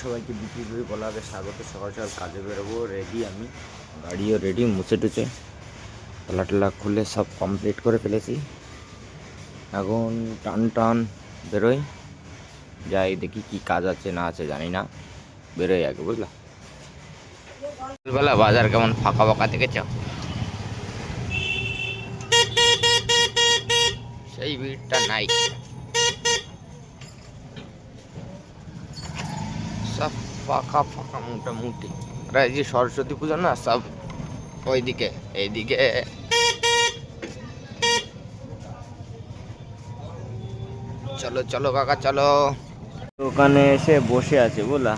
সবাইকে বিক্রি করে বলা হবে স্বাগত। সকাল সকাল কাজে বেরোবো, রেডি আমি, গাড়িও রেডি, মুছে টুছে তলা টলা খুলে সব কমপ্লিট করে ফেলেছি। এখন টান টান বেরোই, যাই দেখি কি কাজ আছে না আছে জানি না, বেরোই আগে, বুঝলা। সকালবেলা বাজার কেমন ফাঁকা ফাঁকা দেখেছ, সেই ভিড়টা নাই, সব ফাঁকা ফাঁকা মোটামুটি। আর এই যে সরস্বতী পুজো না, সব ওইদিকে এইদিকে চলো চলো কাকা চলো। দোকানে এসে বসে আছে বুঝলা,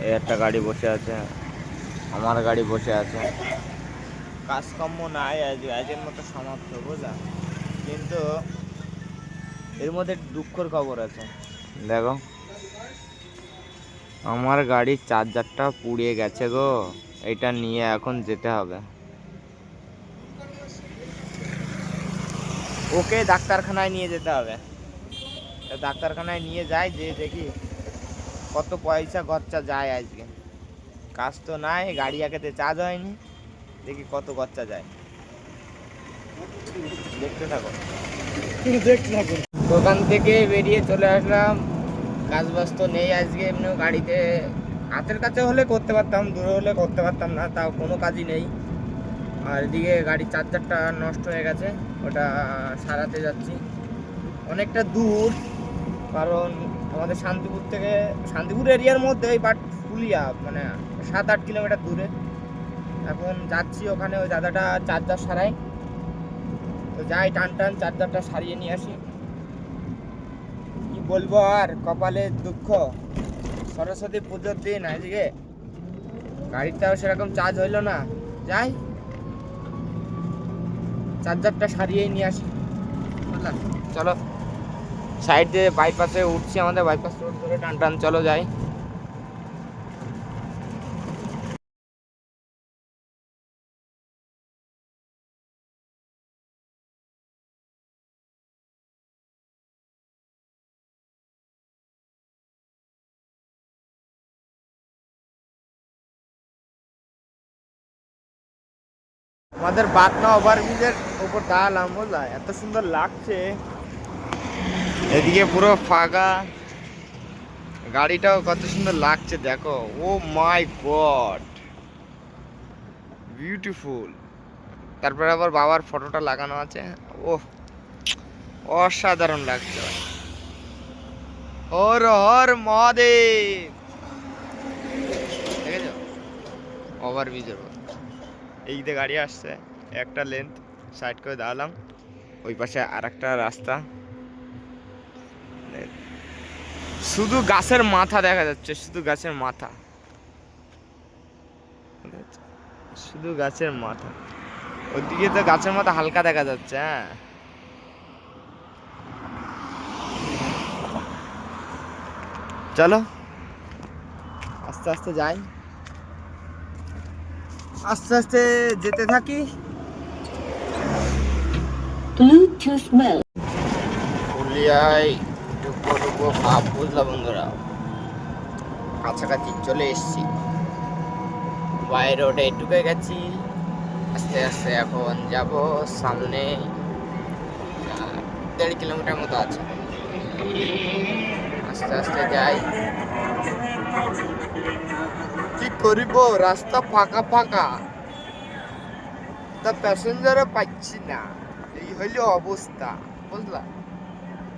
এই একটা গাড়ি বসে আছে, আমার গাড়ি বসে আছে, কাজকর্ম নাই, আজের মতো সমাপ্ত বুঝলা। কিন্তু এর মধ্যে দুঃখের খবর আছে, দেখো আমার গাড়ির চার্জারটা পুড়িয়ে গেছে গো, এটা নিয়ে এখন যেতে হবে, ওকে ডাক্তারখানায় নিয়ে যেতে হবে। ডাক্তারখানায় নিয়ে যাই, যে দেখি কত পয়সা খরচা যায় আজকে। কাজ তো নাই, গাড়ি একেতে চার্জ হয়নি, দেখি কত খরচা যায়, দেখতে থাকো। দোকান থেকে বেরিয়ে চলে আসলাম, কাজ বাজ তো নেই আজকে, এমনি গাড়িতে হাতের কাছে হলে করতে পারতাম, দূরে হলে করতে পারতাম না, তাও কোনো কাজই নেই। আর এদিকে গাড়ির চার্জারটা নষ্ট হয়ে গেছে, ওটা সারাতে যাচ্ছি, অনেকটা দূর, কারণ আমাদের শান্তিপুর এরিয়ার মধ্যেই, বাট ফুলিয়া মানে 7-8 কিলোমিটার দূরে। এখন যাচ্ছি ওখানে, ওই দাদাটা চার্জার সারাই, তো যাই টান টান চার্জারটা সারিয়ে নিয়ে আসি। কি বলবো আর, কপালের দুঃখ, সরস্বতী পুজোর দিন আজকে গাড়িটাও সেরকম চার্জ হইলো না, যাই চার্জারটা সারিয়েই নিয়ে আসি, বুঝলাম। চলো সাইড দিয়ে বাইপাসে উঠছি, আমাদের বাইপাস রোড ধরে টান টান চলো যাই। আমাদের বাতনা ওভারব্রিজের উপর দাঁড়ালাম বুঝলা, এত সুন্দর লাগছে, এদিকে পুরো ফাঁকা, গাড়িটাও কত সুন্দর লাগছে দেখো, ও মাই গড বিউটিফুল। তারপরে আবার বাবার ফটোটা লাগানো আছে, ও অসাধারণ লাগছে। হর হর মহাদেব, দেখেছো ওভারব্রিজের উপর, এই দিকে গাড়ি আসছে, একটা লেন্থ সাইড করে দাঁড়ালাম, ওই পাশে আর একটা রাস্তা, শুধু গাছের মাথা দেখা যাচ্ছে, শুধু গাছের মাথা, শুধু গাছের মাথা, ওইদিকে তো গাছের মাথা হালকা দেখা যাচ্ছে। হ্যাঁ চলো আস্তে আস্তে যাই, আস্তে আস্তে যেতে থাকি। পুরুলিয়ায় ঢুকবো ঢুকবো ভাব বুঝলা বন্ধুরা, কাছাকাছি চলে এসছি, বাই রোডে ঢুকে গেছি, আস্তে আস্তে এখন যাব সামনে, 1.5 কিলোমিটার মতো আছে, আস্তে আস্তে যাই। কি করিব, রাস্তা ফাঁকা ফাঁকা, তা প্যাসেঞ্জারও পাচ্ছি না, এই হইলো অবস্থা বুঝলা।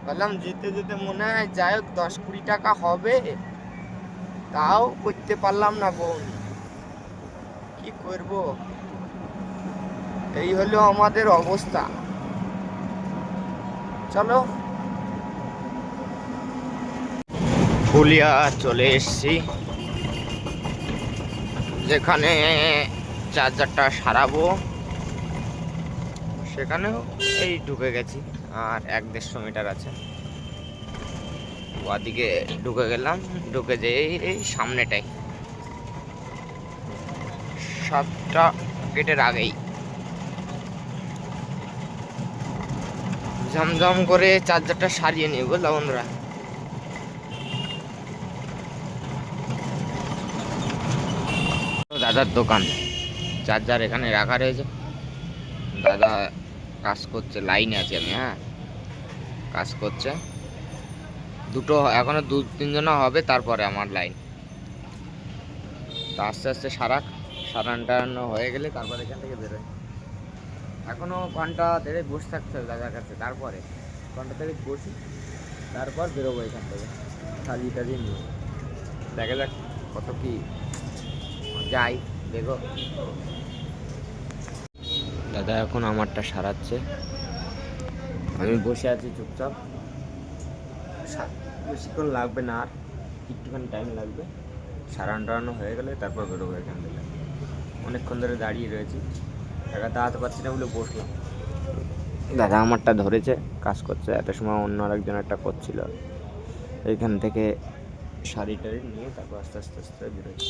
বললাম যেতে যেতে মনে হয় যাই হোক 10-20 টাকা হবে, তাও করতে পারলাম না বোন, কি করব, এই হলো আমাদের অবস্থা। চলো ফুলিয়া চলে এসছি, যেখানে চার্জারটা সারাবো সেখানেও এই ঢুকে গেছি, আর 1-150 মিটার আছে, ওদিকে ঢুকে গেলাম, ঢুকে যেয়ে এই সামনেটাই 7টা গেটের আগেই ঝমঝম করে চার্জারটা সারিয়ে নিয়ে বুঝলাম বন্ধুরা। দাদার দোকান, চার্জার এখানে রাখা রয়েছে। দাদা কাজ করছে, লাইনে আছি আমি। হ্যাঁ, কাজ করছে। দুটো এখনো 2-3 জন হবে, তারপরে আমার লাইন। তা আস্তে আস্তে সারানো হয়ে গেলে তারপরে এখান থেকে বেরোয়। এখনো ঘন্টা দেড়েক বসে থাকতে হবে দাদার কাছে, তারপরে ঘন্টা দেড়েক বসি, তারপর বেরোবো এখান থেকে সাজিয়ে টাজিয়ে নিয়ে। দেখা যাক কত কি যাই, দেখো। দাদা এখন আমারটা সারাচ্ছে, আমি বসে আছি চুপচাপ। বেশিক্ষণ লাগবে না, আর একটুখানি টাইম লাগবে। সারানো হয়ে গেলে তারপর বেরোবো এখান থেকে। অনেকক্ষণ ধরে দাঁড়িয়ে রয়েছি, টাকা দাঁড়াতে পারছি না বলে বসলাম। দাদা আমারটা ধরেছে, কাজ করছে। এত সময় অন্য আরেকজন একটা করছিল। এইখান থেকে শাড়ি টাড়ি নিয়ে তারপর আস্তে আস্তে আস্তে বেরোচ্ছি।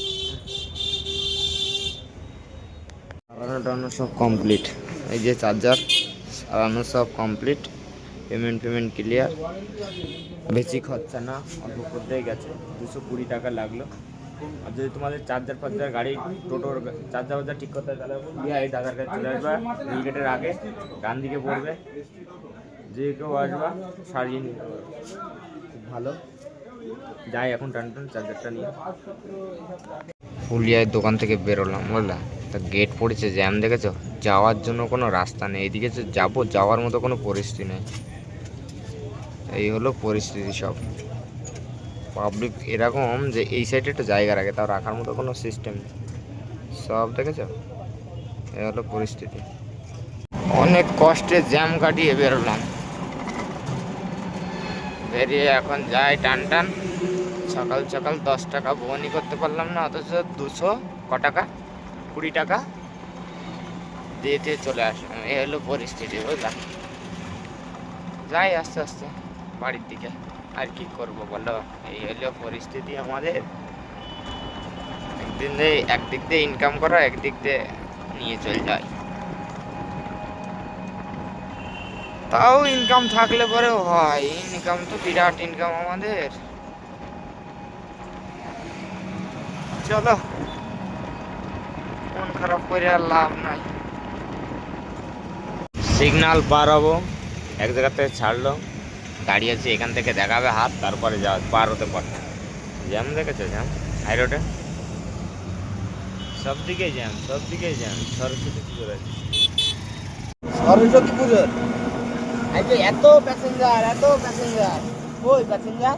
সারানো সব কমপ্লিট। এই যে চার্জার সারানো সব কমপ্লিট। Payment clear. বেশি খরচা না, অল্প করতেই গেছে। 220 টাকা লাগলো। আর যদি তোমাদের চার্জার গাড়ি টোটোর চার্জার ঠিক করতে হয়, তাহলে এই দাদার কাছে চলে আসবা। রেল গেটের আগে ডান দিকে পড়বে, যে কেউ আসবা সারিয়ে নিতে পারবে। খুব ভালো। যাই এখন টান চার্জারটা নিয়ে। ফুলিয়ার দোকান থেকে বেরোলাম, বুঝলা। তা গেট পড়েছে, জ্যাম দেখেছো? যাওয়ার জন্য কোনো রাস্তা নেই। এদিকে যে যাওয়ার মতো কোনো পরিস্থিতি নেই। এই হলো পরিস্থিতি। সব পাবলিক এরকম যে এই সাইডে একটা জায়গা রাখে, তাও রাখার মতো কোনো সিস্টেম নেই। সব দেখেছো? এই হলো পরিস্থিতি। অনেক কষ্টে জ্যাম কাটিয়ে বেরোলাম। বেরিয়ে এখন যাই টান। সকাল 10 টাকা বহনি করতে পারলাম না, অথচ 200 টাকা 20 টাকা দিয়ে চলে আসলাম। এই হলো পরিস্থিতি, বুঝলাম। যাই আস্তে আস্তে বাড়ির দিকে। আর কি করব বলো, এই হলো পরিস্থিতি আমাদের। একদিক দিয়ে ইনকাম করা, একদিক দিয়ে নিয়ে চলে যায়। তাও ইনকাম থাকলে পরেও হয়। ইনকাম তো বিরাট ইনকাম আমাদের। চলো, মন খারাপ করে আর লাভ নাই। সিগন্যাল পার হবো, এক জায়গা থেকে ছাড়লো, দাঁড়িয়ে আছি। এখান থেকে দেখাবে হাত, তারপরে পার হতে পারবে। জ্যাম দেখেছো? জ্যাম হাই রোডে সব দিকেই জ্যাম। সরস্বতী পুজোর আছে, সরস্বতী পুজোর এত প্যাসেঞ্জার। ওই প্যাসেঞ্জার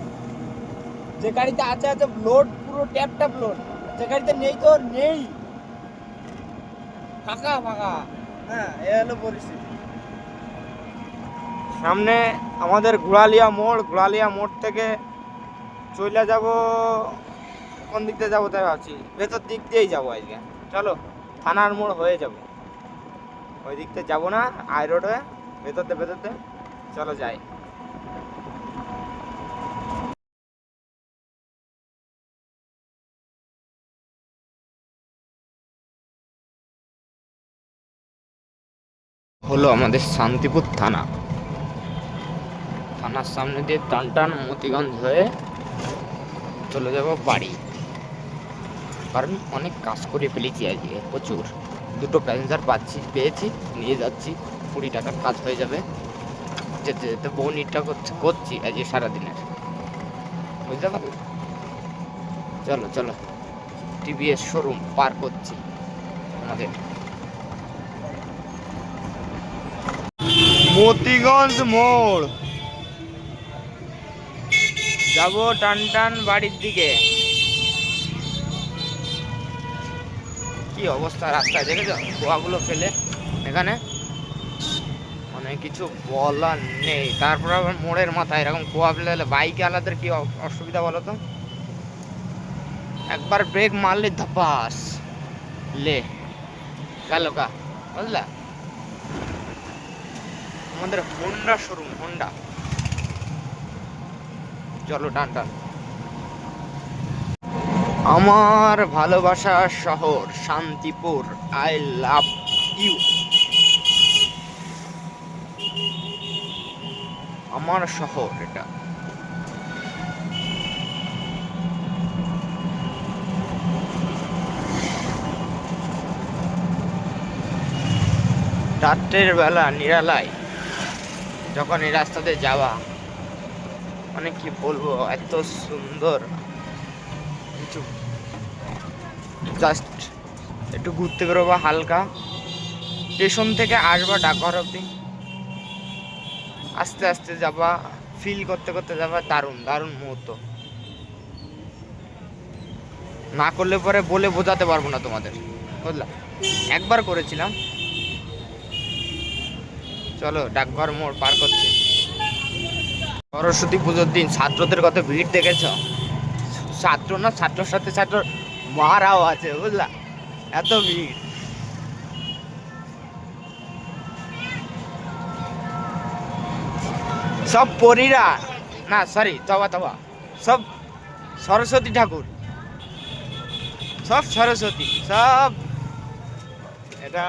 যে গাড়িতে আছে লোড, পুরো ট্যাপ লোড। যে গাড়িতে নেই তো নেই, ফাঁকা। হ্যাঁ, এ হলো পরিস্থিতি। সামনে আমাদের ঘোড়ালিয়া মোড় থেকে চলে যাব। কোন দিক দিয়ে যাবো তাই ভাবছি, ভেতর দিক দিয়েই যাবো আজকে। চলো, থানার মোড় হয়ে যাবো, ওই দিক দিয়ে যাবো না, হাই রোডে ভেতর দিয়ে চলো যাই। হলো আমাদের শান্তিপুর থানার সামনে দিয়ে টান মতিগঞ্জ হয়ে চলে যাব বাড়ি। কারণ অনেক কাজ করে ফেলেছি আজকে, প্রচুর। 2টো প্যাসেঞ্জার পেয়েছি, নিয়ে যাচ্ছি। 20 টাকার কাজ হয়ে যাবে। যেতে যেতে বউনিটা করছি আজকে সারাদিনের, বুঝতে পারলে। চলো টিভিএস শোরুম পার করছি আমাদের। মতিগঞ্জ মোড় যাব টান বাড়ির দিকে। কি অবস্থা রাস্তায় দেখেছো? কুয়াগুলো ফেলে এখানে, মানে কিছু বলার নেই। তারপর আবার মোড়ের মাথায় এরকম কুয়া ফেলে বাইকে আলাদের কি অসুবিধা বলো তো? একবার ব্রেক মারলে ধপাস লে গেল কা, বুঝলা। আমাদের হোন্ডা শোরুম, হোন্ডা। চলো টান। আমার ভালোবাসার শহর শান্তিপুর, আই লাভ ইউ। আমার শহর এটা। রাত্রের বেলা নিরালায় যখন এই রাস্তাতে যাওয়া, মানে কি বলবো, এত সুন্দর। কিছু জাস্ট একটু ঘুরতে বেরোবা হালকা, স্টেশন থেকে আসবা ডাকঘর অব্দি, আস্তে আস্তে যাবা, ফিল করতে করতে যাবা। দারুণ দারুণ মুহূর্ত, না করলে পরে বলে বোঝাতে পারবো না তোমাদের, বুঝলা। একবার করেছিলাম। চলো ডাকঘর মোড় পার করছি। সরস্বতী পুজোর দিন ছাত্রদের কত ভিড় দেখেছ? ছাত্র না, ছাত্রর সাথে ছাত্র মারাও আছে, বুঝলা, এত ভিড়। সব পরীরা, না সরি, তবা তবা, সব সরস্বতী ঠাকুর, সব সরস্বতী, সব। এটা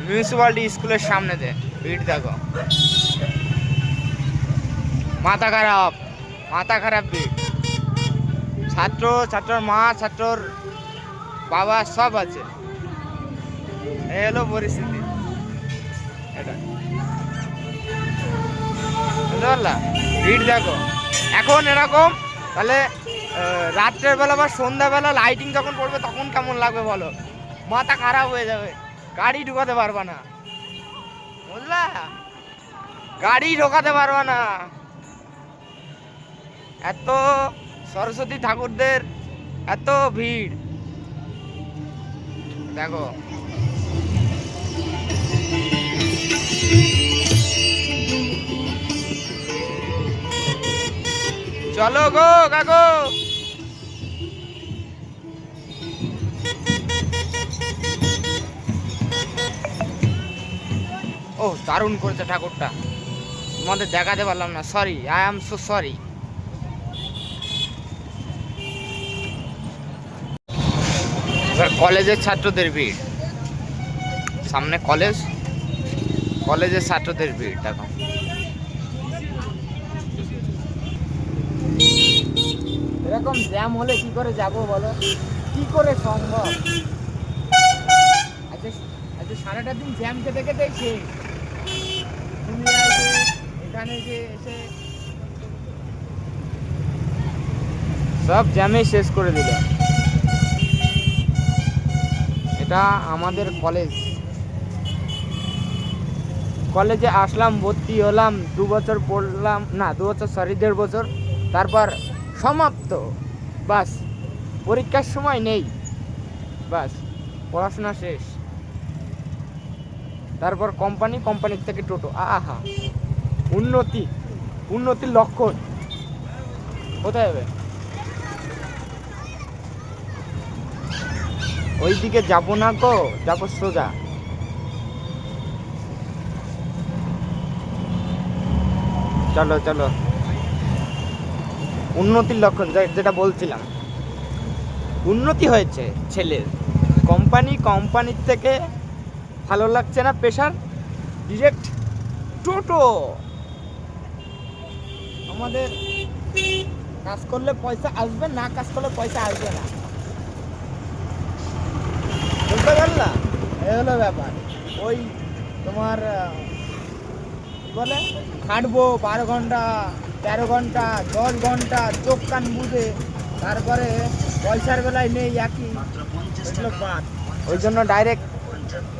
মিউনিসিপালিটি স্কুলের সামনে দে ভিড় দেখো, মাথা খারাপ, মাথা খারাপ ভিড়। ছাত্র, ছাত্রর মা, ছাত্রর বাবা সব আছে। এই হলো পরিস্থিতি, এটা বুঝতে পারলা? ভিড় দেখো এখন এরকম, তাহলে রাত্রের বেলা বা সন্ধ্যাবেলা লাইটিং যখন পড়বে তখন কেমন লাগবে বলো? মাথা খারাপ হয়ে যাবে, গাড়ি ঢুকাতে পারবা না, বুঝলা, গাড়ি ঢোকাতে পারবা না। এত সরস্বতী ঠাকুরদের এত ভিড় দেখো। চলো গো কাকু। ও দারুণ করেছে ঠাকুরটা, তোমাদের দেখাতে পারলাম না, sorry, I am so sorry. এবার কলেজের ছাত্রদের ভিড়, সামনে কলেজ, কলেজের ছাত্রদের ভিড় দেখো। এরকম জ্যাম হলে কি করে যাব বলো, কি করে সম্ভব? আজকে সারাটা দিন জ্যাম কেটে কেটে শেষ। তুমি এখানে যে এসে সব জ্যামে শেষ করে দিলে। এটা আমাদের কলেজ, কলেজে আসলাম, ভর্তি হলাম, 2 বছর পড়লাম, না 2 বছর সরি 1.5 বছর, তারপর সমাপ্ত, বাস পরীক্ষার সময় নেই, বাস পড়াশোনা শেষ। তারপর কোম্পানি, কোম্পানির থেকে টোটো, আহা উন্নতি, উন্নতির লক্ষণ। কোথায় হবে? ওইদিকে যাবো না গো, যাবো সোজা। চলো চলো, উন্নতির লক্ষণ যেটা বলছিলাম, উন্নতি হয়েছে ছেলের। কোম্পানি, কোম্পানির থেকে ভালো লাগছে না প্রেশার, ডিরেক্ট টোটো। আমাদের কাজ করলে পয়সা আসবে, না কাজ করলে পয়সা আসবে না, বুঝতে পারলা? এই হলো ব্যাপার। ওই তোমার বলে খাটবো 12 ঘন্টা, 13 ঘন্টা, 10 ঘন্টা, চোখ কান বুঝে, তারপরে পয়সার বেলায় নেই একই, এগুলো বাদ। ওই জন্য ডাইরেক্ট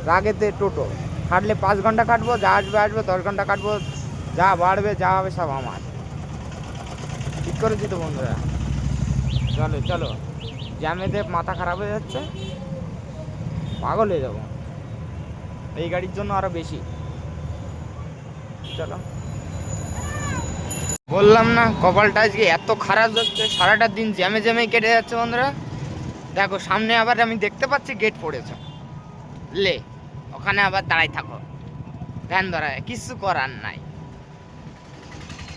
রাগেতে টোটো, খাটলে 5 ঘন্টা কাটবো, যা আসবে আসবে, 10 ঘন্টা কাটবো, যা বাড়বে যা হবে সব আমার। ঠিক করেছি তো বন্ধুরা? চলো চলো, জ্যামেতে মাথা খারাপ হয়ে যাচ্ছে, পাগল হয়ে যাবো এই গাড়ির জন্য আরো বেশি। চলো, বললাম না কপালটা আজকে এত খারাপ যাচ্ছে, সারাটা দিন জ্যামে জ্যামে কেটে যাচ্ছে বন্ধুরা। দেখো সামনে আবার আমি দেখতে পাচ্ছি গেট পড়েছে, লে ওখানে আবার দাঁড়াই থাকো, ভ্যান ধরায়, কিছু করার নাই।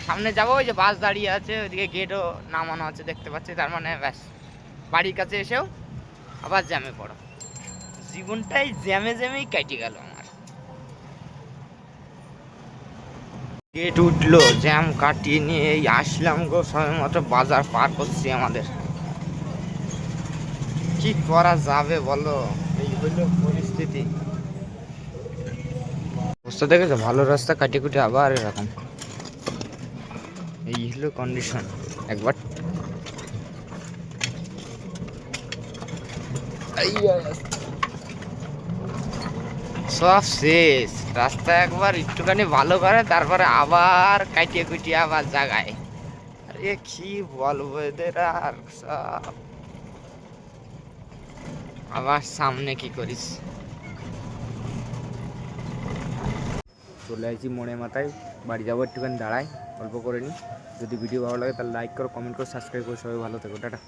সামনে যাবো, ওই যে বাস দাঁড়িয়ে আছে, ওইদিকে গেটও নামানো আছে দেখতে পাচ্ছি, তার মানে ব্যাস বাড়ির কাছে এসেও আবার জ্যামে পড়ো। জীবনটাই জ্যামে জ্যামেই কেটে গেল আমার। গেট উঠলো, জ্যাম কাটিয়ে নিয়ে এই আসলাম গো, সময় মতো বাজার পার করছি। আমাদের কি করা যাবে বলো, এই হইলো পরিস্থিতি। অবস্থা দেখেছো, ভালো রাস্তা কাটিয়ে কুটে আবার এরকম, এই হলো কন্ডিশন। একবার সব শেষ, রাস্তা একবার একটুখানি ভালো করে তারপরে আবার কাটিয়ে কুটিয়ে আবার জাগায়। আরে কি বলবো এদের, আর সব আবার সামনে কি করিস। চলে আসছি মোড়ে মাথায়, বাড়ি যাবো, একটুখানি দাঁড়াই অল্প করে নিই। যদি ভিডিও ভালো লাগে তাহলে লাইক করো, কমেন্ট করো, সাবস্ক্রাইব করো। সবাই ভালো থেকো, টাটা।